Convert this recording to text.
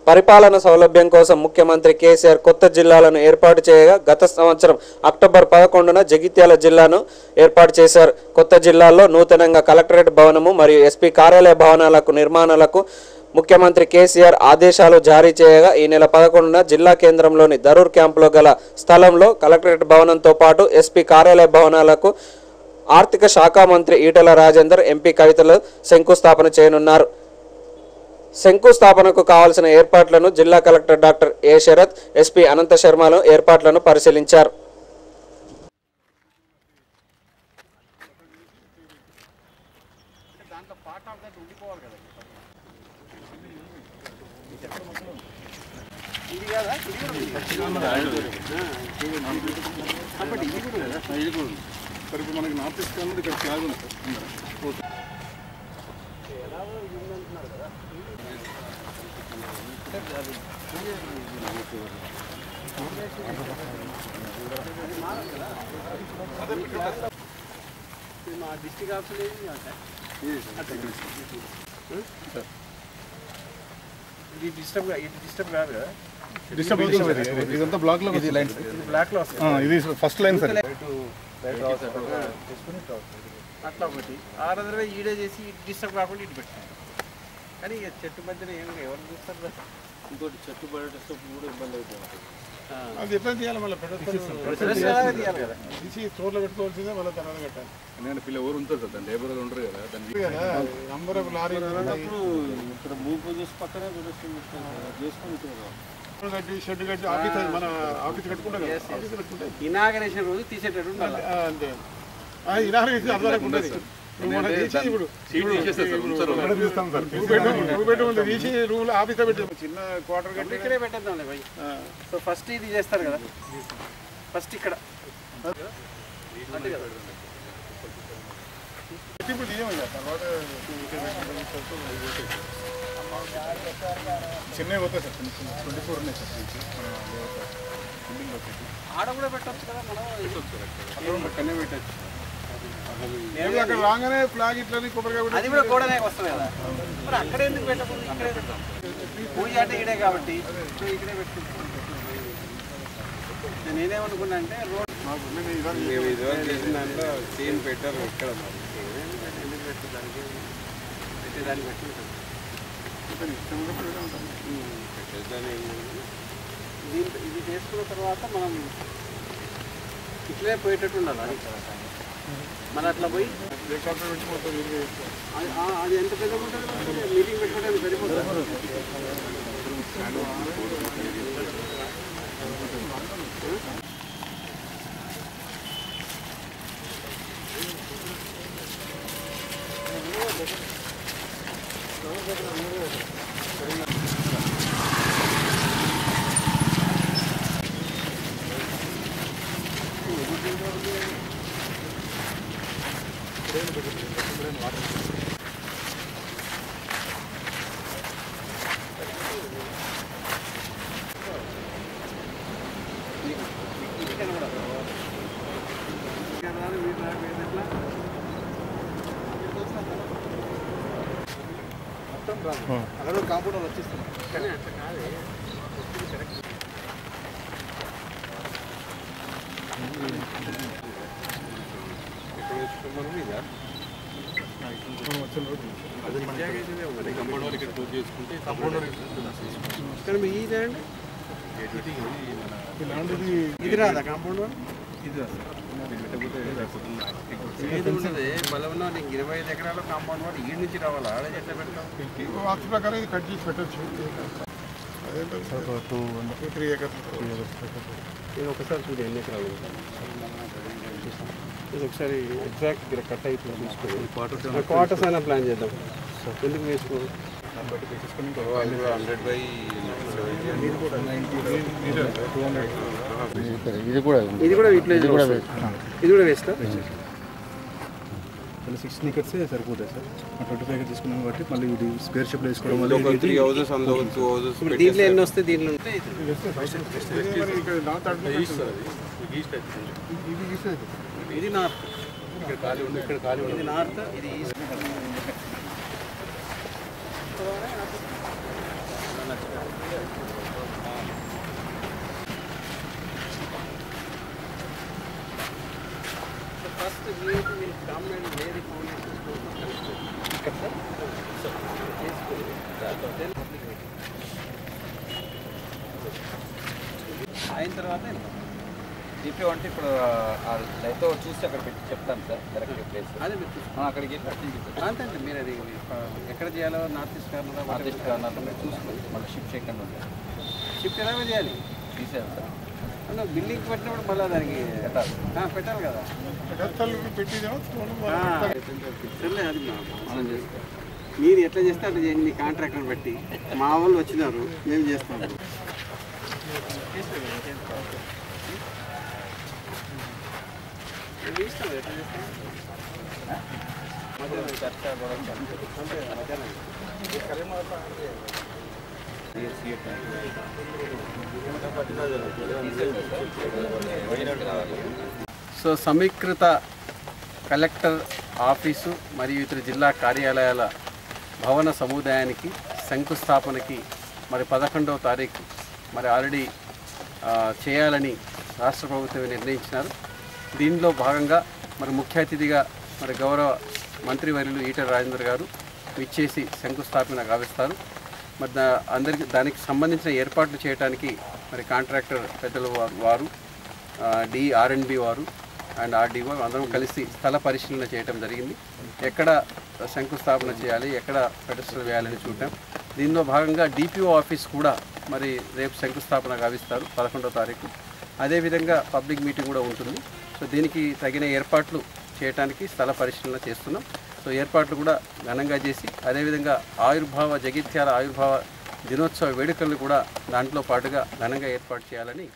పరిపాలన సౌలభ్యం కోసం ముఖ్యమంత్రి కేసీఆర్ కొత్త జిల్లాలను ఏర్పాటు చేయగా గత సంవత్సరం అక్టోబర్ 11న జగిత్యాల జిల్లాను ఏర్పాటు చేశారు. కొత్త జిల్లాల్లో నూతనంగా కలెక్టరేట్ భవనము మరియు ఎస్పీ కార్యాలయ భవనాలకు నిర్మాణాలకు ముఖ్యమంత్రి కేసీఆర్ ఆదేశాలు జారీ చేయగా ఈ నెల 11న జిల్లా కేంద్రంలోని దరూర్ క్యాంపులో గల స్థలంలో కలెక్టరేట్ భవనంతో పాటు ఎస్పీ కార్యాలయ భవనాలకు ఆర్థిక శాఖ మంత్రి ఈటెల రాజేందర్, ఎంపీ కవితలు శంకుస్థాపన చేయనున్నారు. శంకుస్థాపనకు కావాల్సిన ఏర్పాట్లను జిల్లా collector doctor A Sharat, SP Anantha శర్మలు ఏర్పాట్లను పరిశీలించారు. మనకి నార్త్ ఈస్ట్ అన్నది ఇక్కడ ఫ్లాగ్ ఉంది. మా డిస్ట్రిక్ట్ ఆఫీస్ ఇది డిస్టర్బ్ కాదు కదా, ఇదంతా బ్లాక్ లో బ్లాక్ లో ఇది ఫస్ట్ లైన్ సార్. అట్లా ఒకటి ఆరదరవే ఈడే చేసి డిస్టర్బ్ కాకుండా ఇటు పెట్టాను. కానీ ఇక చెట్టు మధ్యన ఏం ఎవరు చూస్తారు, ఇంకోటి చెట్టు పడేటప్పుడు కూడా ఇబ్బంది అయిపోతుంది. అది ఎట్లా తీయాలి, మళ్ళీ తీయాలి కదా, తీసి స్టోర్లో పెట్టుకోవాల్సిందే, మళ్ళీ తర్వాత కట్టాలి. ఎందుకంటే పిల్ల ఎవరు ఉంటుంది సార్, దాని లేబర్ ఉంటారు కదా, దాని నంబర్ ఆఫ్ లారీ ఇక్కడ మూపు చూసి పక్కనే చేసుకొని కట్టి షెడ్ కట్టి ఆఫీస్, మన ఆఫీస్ కట్టుకుంటాం. ఇనాగరేషన్ రోజు తీసేటట్టు ఉండాలి అంతే. ఇనాగరేషన్ అర్థం ఉండదు. చిన్న క్వార్టర్ కట్టి ఇక్కడే పెట్టేద్దాం. సో ఫస్ట్ ఇది చేస్తారు కదా, ఫస్ట్ ఇక్కడ చిన్నవి పోతాయి సార్, 24 ఉన్నాయి సార్. ఆడ కూడా పెట్టచ్చు కదా, మనం పక్కనే పెట్టచ్చు. అక్కడ రాగానే ఫ్లాగ్ ఇట్లని కొబ్బరికాయ అది కూడా గోడనే వస్తుంది కదా, మరి అక్కడ ఎందుకు పెట్టకూడదు, ఇక్కడే పెట్టాం. పూజ అంటే ఇడే కాబట్టి ఇక్కడే పెట్టుకుంటాం. నేనేమనుకున్నా అంటే రోడ్ చేసిన దాంట్లో సీన్ పెట్టారు ఇక్కడ, ఎందుకు పెట్టేదానికి పెట్టేదాన్ని పెట్టుకుంటాం. ఇది చేసుకున్న తర్వాత మనం ఇట్లే పోయేటట్టు ఉండాలి. మన అట్లా పోయి అది ఎంత పెద్ద ఉంటుంది, మీటింగ్ పెట్టుకోవడానికి సరిపోతుంది. అక్కడ కాంపౌండ్ వచ్చేస్తుంది, కానీ అట్లా కాదు. ఇది రాదా కాంపౌండ్ ఇది ఉండదు. బలంలో నీకు 25 ఎకరాల కాంపౌండ్ వాడు ఈ నుంచి రావాలా, ఆడ ఎట్లా పెడతాం? వాస్తు ప్రకారం ఇది కట్ చేసి పెట్టచ్చు. అదేంటో 2-3 acres. నేను ఒకసారి చూడు ఎన్ని ఎకరాలు ఇది ఒకసారి ఎగ్జాక్ట్ ఇక్కడ కట్ అయిపోయి చూసుకోవాలి. క్వార్టర్స్ అయినా ప్లాన్ చేద్దాం, ఎందుకు వేసుకోవాలి. 100 by 200 ఇది కూడా వేస్ట్. 16 acres సరిపోతాయి సార్. 25 acres తీసుకున్నాం కాబట్టి మళ్ళీ ఇది స్క్వేర్ షేప్లో వేసుకోవడం వల్ల 3 houses అందులో 2 houses దీంట్లో ఎన్ని వస్తే దీంట్లో ఉంటాయి. ఇది నార్త్, ఇక్కడ ఖాళీ ఉంది, ఇక్కడ ఖాళీ ఉంది. ఇది నార్త్, ఇది east. First we'll come and లే ది ఫౌండేషన్ అయిన తర్వాత జీపీ అంటే ఇప్పుడు లైట్తో చూసి అక్కడ పెట్టి చెప్తాను సార్ కరెక్ట్ ప్లేస్ అదే మీరు అక్కడికి వెళ్ళి కట్టించి అంతే మీరు అది ఎక్కడ చేయాలో నార్త్ ఈస్ట్ కార్నర్ మీరు చూసుకోండి మళ్ళీ షిఫ్ట్ చేయకుండా ఉంటాయి షిఫ్ట్ ఎలాగో చేయాలి తీసేయాలి సార్ అందులో బిల్డింగ్ పెట్టినప్పుడు మళ్ళీ దానికి పెట్టాలి కదా పెట్టిదేమో అది మనం చేస్తాం మీరు ఎట్లా చేస్తే అట్లా చేయండి మీ కాంట్రాక్టర్ బట్టి మా వాళ్ళు వచ్చినారు మేము చేస్తాము సో సమీకృత కలెక్టర్ ఆఫీసు మరియు ఇతర జిల్లా కార్యాలయాల భవన సముదాయానికి శంకుస్థాపనకి మరి 11వ తారీఖు మరి ఆల్రెడీ చేయాలని రాష్ట్ర ప్రభుత్వం నిర్ణయించినారు. దీనిలో భాగంగా మరి ముఖ్య అతిథిగా మరి గౌరవ మంత్రివర్యులు ఈటెల రాజేందర్ గారు విచ్చేసి శంకుస్థాపన గావిస్తారు. మరి దానికి సంబంధించిన ఏర్పాట్లు చేయడానికి మరి కాంట్రాక్టర్ పెద్దల వారు ఆర్ఎండ్బి వారు అండ్ ఆర్డీఓ అందరం కలిసి స్థల పరిశీలన చేయడం జరిగింది. ఎక్కడ శంకుస్థాపన చేయాలి, ఎక్కడ పెడస్టల్ వేయాలని చూడటం. దీనిలో భాగంగా డిపిఓ ఆఫీస్ కూడా మరి రేపు శంకుస్థాపన గావిస్తారు 11వ తారీఖు. అదేవిధంగా పబ్లిక్ మీటింగ్ కూడా ఉంటుంది. సో దీనికి తగిన ఏర్పాట్లు చేయడానికి స్థల పరిశీలన చేస్తున్నాం. సో ఏర్పాట్లు కూడా ఘనంగా చేసి అదేవిధంగా జగిత్యాల ఆవిర్భావ దినోత్సవ వేడుకలను కూడా దాంట్లో పాటుగా ఘనంగా ఏర్పాటు చేయాలని